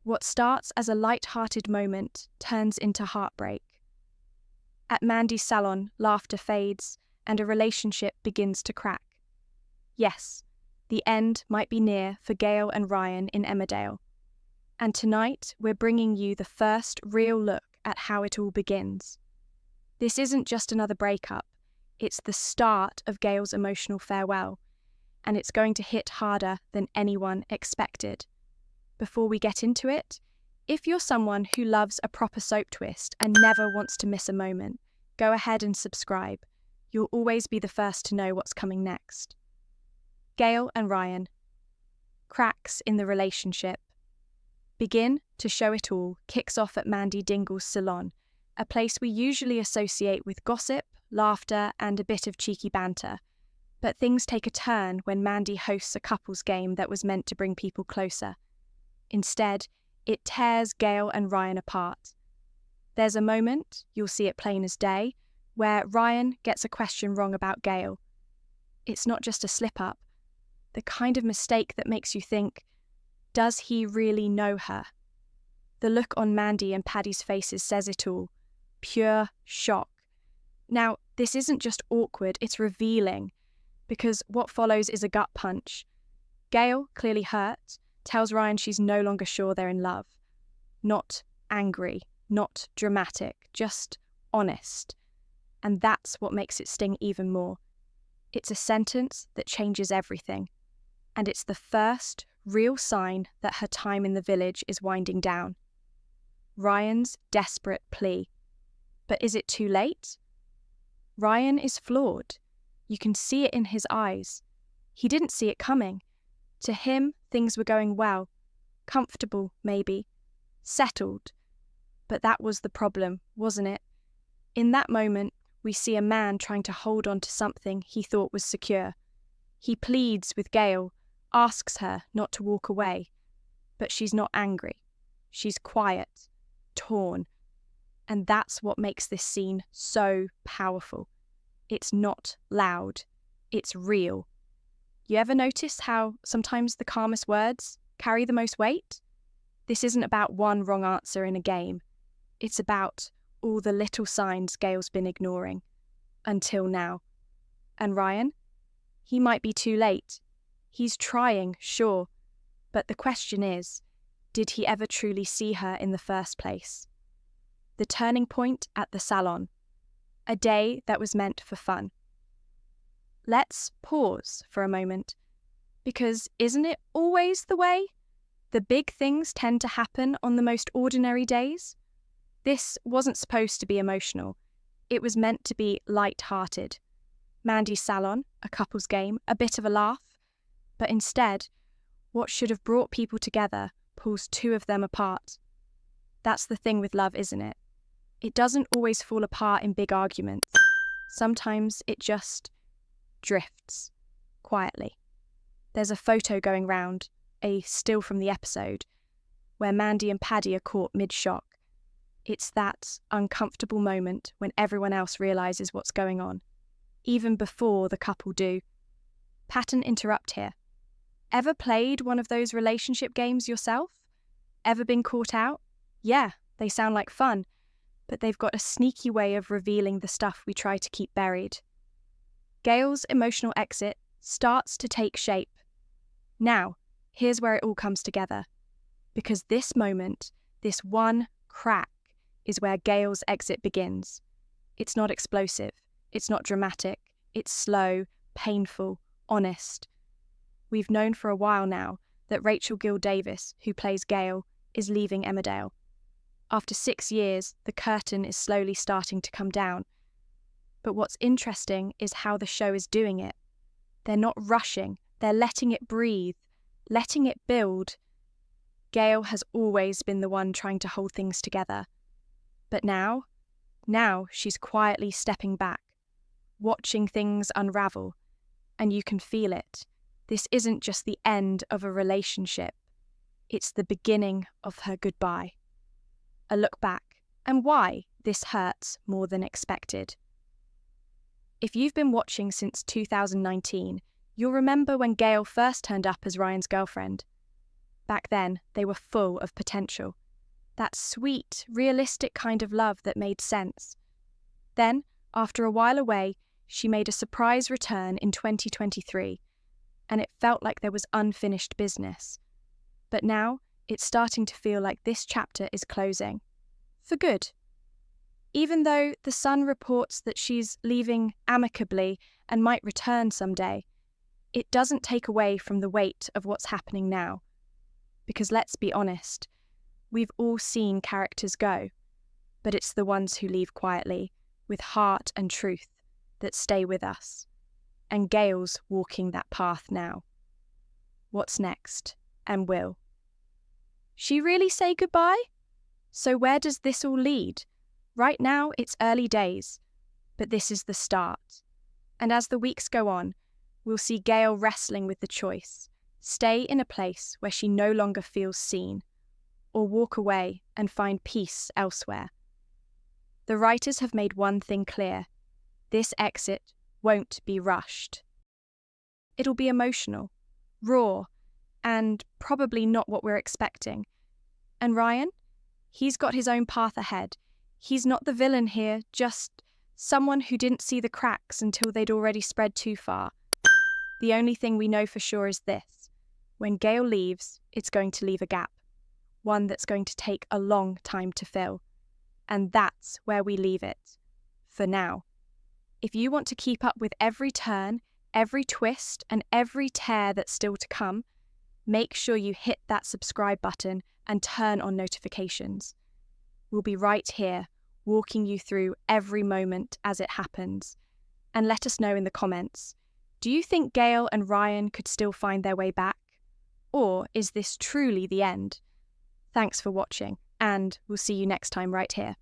What starts as a light-hearted moment turns into heartbreak. At Mandy's salon, laughter fades and a relationship begins to crack. Yes, the end might be near for Gail and Ryan in Emmerdale. And tonight, we're bringing you the first real look at how it all begins. This isn't just another breakup, it's the start of Gail's emotional farewell, and it's going to hit harder than anyone expected. Before we get into it, if you're someone who loves a proper soap twist and never wants to miss a moment, go ahead and subscribe. You'll always be the first to know what's coming next. Gail and Ryan. Cracks in the relationship. Begin to show it all kicks off at Mandy Dingle's salon, a place we usually associate with gossip, laughter, and a bit of cheeky banter. But things take a turn when Mandy hosts a couples game that was meant to bring people closer. Instead, it tears Gail and Ryan apart. There's a moment, you'll see it plain as day, where Ryan gets a question wrong about Gail. It's not just a slip-up, the kind of mistake that makes you think, does he really know her? The look on Mandy and Paddy's faces says it all. Pure shock. Now, this isn't just awkward, it's revealing, because what follows is a gut punch. Gail, clearly hurt, tells Ryan she's no longer sure they're in love. Not angry, not dramatic, just honest. And that's what makes it sting even more. It's a sentence that changes everything. And it's the first real sign that her time in the village is winding down. Ryan's desperate plea. But is it too late? Ryan is flawed. You can see it in his eyes. He didn't see it coming. To him, things were going well. Comfortable, maybe. Settled. But that was the problem, wasn't it? In that moment, we see a man trying to hold on to something he thought was secure. He pleads with Gail, asks her not to walk away. But she's not angry. She's quiet, torn. And that's what makes this scene so powerful. It's not loud. It's real. You ever notice how sometimes the calmest words carry the most weight? This isn't about one wrong answer in a game. It's about all the little signs Gail's been ignoring. Until now. And Ryan? He might be too late. He's trying, sure. But the question is, did he ever truly see her in the first place? The turning point at the salon. A day that was meant for fun. Let's pause for a moment, because isn't it always the way? The big things tend to happen on the most ordinary days. This wasn't supposed to be emotional. It was meant to be light-hearted. Mandy's salon, a couple's game, a bit of a laugh. But instead, what should have brought people together pulls two of them apart. That's the thing with love, isn't it? It doesn't always fall apart in big arguments. Sometimes it just drifts, quietly. There's a photo going round, a still from the episode, where Mandy and Paddy are caught mid-shock. It's that uncomfortable moment when everyone else realises what's going on, even before the couple do. Pattern interrupt here. Ever played one of those relationship games yourself? Ever been caught out? Yeah, they sound like fun, but they've got a sneaky way of revealing the stuff we try to keep buried. Gail's emotional exit starts to take shape. Now, here's where it all comes together. Because this moment, this one crack, is where Gail's exit begins. It's not explosive. It's not dramatic. It's slow, painful, honest. We've known for a while now that Rachael Gill-Davis, who plays Gail, is leaving Emmerdale. After 6 years, the curtain is slowly starting to come down. But what's interesting is how the show is doing it. They're not rushing, they're letting it breathe, letting it build. Gail has always been the one trying to hold things together. But now she's quietly stepping back, watching things unravel, and you can feel it. This isn't just the end of a relationship, it's the beginning of her goodbye. A look back, and why this hurts more than expected. If you've been watching since 2019, you'll remember when Gail first turned up as Ryan's girlfriend. Back then, they were full of potential. That sweet, realistic kind of love that made sense. Then, after a while away, she made a surprise return in 2023, and it felt like there was unfinished business. But now, it's starting to feel like this chapter is closing. For good. Even though the Sun reports that she's leaving amicably and might return someday, it doesn't take away from the weight of what's happening now. Because let's be honest, we've all seen characters go, but it's the ones who leave quietly, with heart and truth, that stay with us. And Gail's walking that path now. What's next? And will she really say goodbye? So where does this all lead? Right now, it's early days, but this is the start. And as the weeks go on, we'll see Gail wrestling with the choice: stay in a place where she no longer feels seen, or walk away and find peace elsewhere. The writers have made one thing clear: this exit won't be rushed. It'll be emotional, raw, and probably not what we're expecting. And Ryan? He's got his own path ahead. He's not the villain here, just someone who didn't see the cracks until they'd already spread too far. The only thing we know for sure is this: when Gail leaves, it's going to leave a gap, one that's going to take a long time to fill. And that's where we leave it, for now. If you want to keep up with every turn, every twist, and every tear that's still to come, make sure you hit that subscribe button and turn on notifications. We'll be right here, walking you through every moment as it happens. And let us know in the comments, do you think Gail and Ryan could still find their way back? Or is this truly the end? Thanks for watching, and we'll see you next time right here.